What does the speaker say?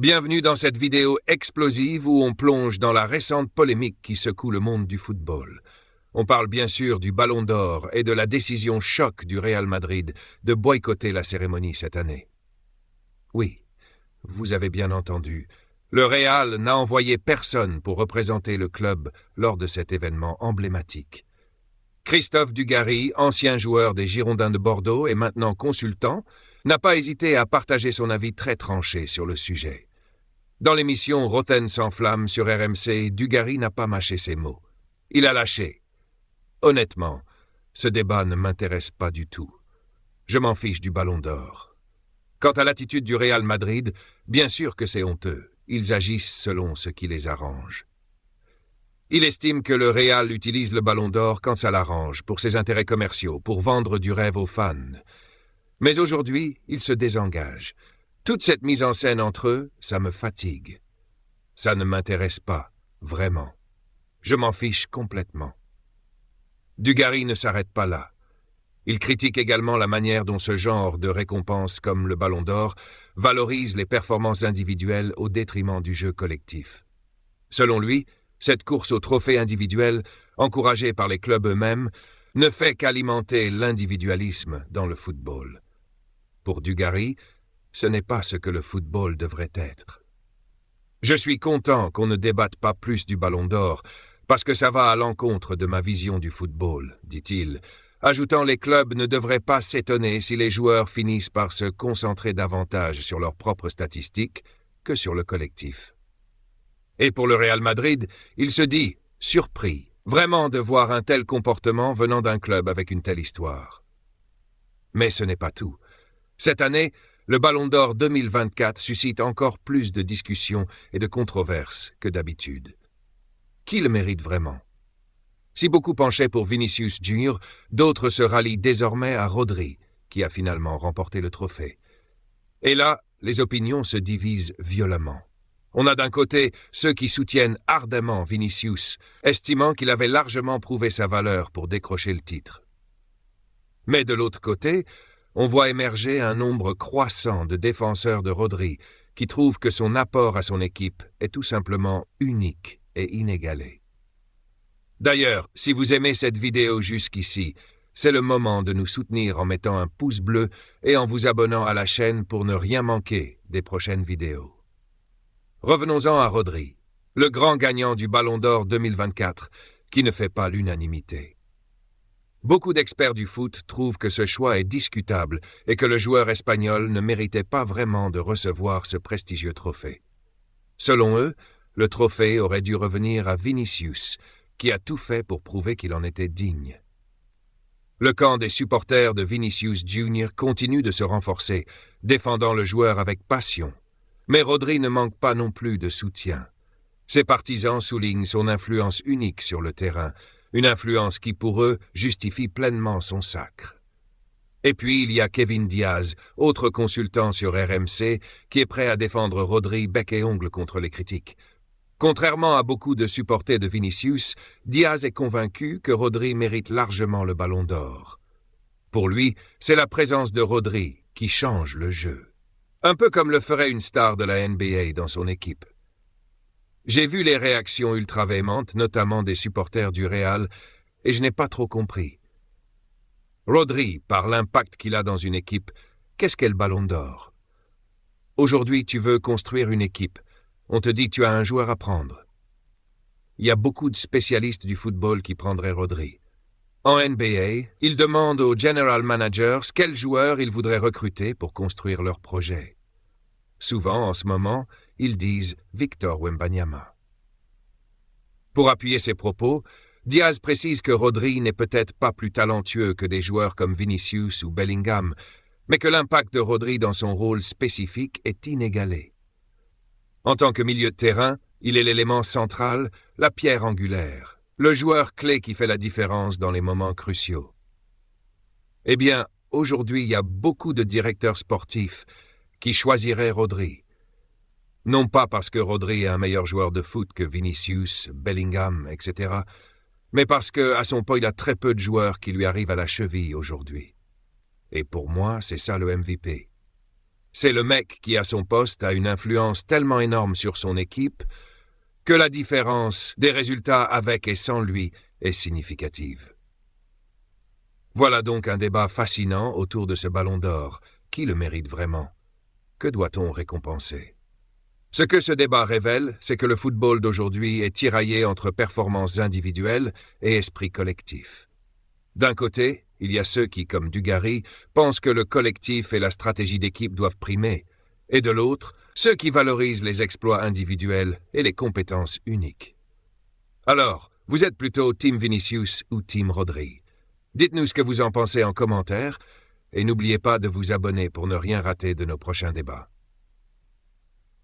Bienvenue dans cette vidéo explosive où on plonge dans la récente polémique qui secoue le monde du football. On parle bien sûr du Ballon d'Or et de la décision choc du Real Madrid de boycotter la cérémonie cette année. Oui, vous avez bien entendu, le Real n'a envoyé personne pour représenter le club lors de cet événement emblématique. Christophe Dugarry, ancien joueur des Girondins de Bordeaux et maintenant consultant, n'a pas hésité à partager son avis très tranché sur le sujet. Dans l'émission Rotten sans flamme sur RMC, Dugarry n'a pas mâché ses mots. Il a lâché. Honnêtement, ce débat ne m'intéresse pas du tout. Je m'en fiche du Ballon d'Or. Quant à l'attitude du Real Madrid, bien sûr que c'est honteux. Ils agissent selon ce qui les arrange. Il estime que le Real utilise le Ballon d'Or quand ça l'arrange, pour ses intérêts commerciaux, pour vendre du rêve aux fans. Mais aujourd'hui, il se désengage. Toute cette mise en scène entre eux, ça me fatigue. Ça ne m'intéresse pas, vraiment. Je m'en fiche complètement. Dugarry ne s'arrête pas là. Il critique également la manière dont ce genre de récompense comme le Ballon d'Or valorise les performances individuelles au détriment du jeu collectif. Selon lui, cette course au trophée individuel, encouragée par les clubs eux-mêmes, ne fait qu'alimenter l'individualisme dans le football. Pour Dugarry, ce n'est pas ce que le football devrait être. Je suis content qu'on ne débatte pas plus du Ballon d'Or, parce que ça va à l'encontre de ma vision du football, dit-il, ajoutant les clubs ne devraient pas s'étonner si les joueurs finissent par se concentrer davantage sur leurs propres statistiques que sur le collectif. Et pour le Real Madrid, il se dit surpris, vraiment de voir un tel comportement venant d'un club avec une telle histoire. Mais ce n'est pas tout. Cette année, le Ballon d'Or 2024 suscite encore plus de discussions et de controverses que d'habitude. Qui le mérite vraiment? Si beaucoup penchaient pour Vinicius Junior, d'autres se rallient désormais à Rodri, qui a finalement remporté le trophée. Et là, les opinions se divisent violemment. On a d'un côté ceux qui soutiennent ardemment Vinicius, estimant qu'il avait largement prouvé sa valeur pour décrocher le titre. Mais de l'autre côté, on voit émerger un nombre croissant de défenseurs de Rodri qui trouvent que son apport à son équipe est tout simplement unique et inégalé. D'ailleurs, si vous aimez cette vidéo jusqu'ici, c'est le moment de nous soutenir en mettant un pouce bleu et en vous abonnant à la chaîne pour ne rien manquer des prochaines vidéos. Revenons-en à Rodri, le grand gagnant du Ballon d'Or 2024, qui ne fait pas l'unanimité. Beaucoup d'experts du foot trouvent que ce choix est discutable et que le joueur espagnol ne méritait pas vraiment de recevoir ce prestigieux trophée. Selon eux, le trophée aurait dû revenir à Vinicius, qui a tout fait pour prouver qu'il en était digne. Le camp des supporters de Vinicius Junior continue de se renforcer, défendant le joueur avec passion. Mais Rodri ne manque pas non plus de soutien. Ses partisans soulignent son influence unique sur le terrain, une influence qui, pour eux, justifie pleinement son sacre. Et puis, il y a Kevin Diaz, autre consultant sur RMC, qui est prêt à défendre Rodri bec et ongle contre les critiques. Contrairement à beaucoup de supporters de Vinicius, Diaz est convaincu que Rodri mérite largement le Ballon d'Or. Pour lui, c'est la présence de Rodri qui change le jeu. Un peu comme le ferait une star de la NBA dans son équipe. J'ai vu les réactions ultra véhémentes, notamment des supporters du Real, et je n'ai pas trop compris. Rodri, par l'impact qu'il a dans une équipe, qu'est-ce qu'est le Ballon d'Or? Aujourd'hui, tu veux construire une équipe. On te dit que tu as un joueur à prendre. Il y a beaucoup de spécialistes du football qui prendraient Rodri. En NBA, ils demandent aux general managers quels joueurs ils voudraient recruter pour construire leur projet. Souvent, en ce moment, ils disent Victor Wembanyama. Pour appuyer ses propos, Diaz précise que Rodri n'est peut-être pas plus talentueux que des joueurs comme Vinicius ou Bellingham, mais que l'impact de Rodri dans son rôle spécifique est inégalé. En tant que milieu de terrain, il est l'élément central, la pierre angulaire, le joueur clé qui fait la différence dans les moments cruciaux. Eh bien, aujourd'hui, il y a beaucoup de directeurs sportifs qui choisiraient Rodri. Non pas parce que Rodri est un meilleur joueur de foot que Vinicius, Bellingham, etc., mais parce qu'à son poste, il a très peu de joueurs qui lui arrivent à la cheville aujourd'hui. Et pour moi, c'est ça le MVP. C'est le mec qui, à son poste, a une influence tellement énorme sur son équipe que la différence des résultats avec et sans lui est significative. Voilà donc un débat fascinant autour de ce ballon d'or. Qui le mérite vraiment? Que doit-on récompenser? Ce que ce débat révèle, c'est que le football d'aujourd'hui est tiraillé entre performances individuelles et esprit collectif. D'un côté, il y a ceux qui, comme Dugarry, pensent que le collectif et la stratégie d'équipe doivent primer, et de l'autre, ceux qui valorisent les exploits individuels et les compétences uniques. Alors, vous êtes plutôt Team Vinicius ou Team Rodri? Dites-nous ce que vous en pensez en commentaire, et n'oubliez pas de vous abonner pour ne rien rater de nos prochains débats.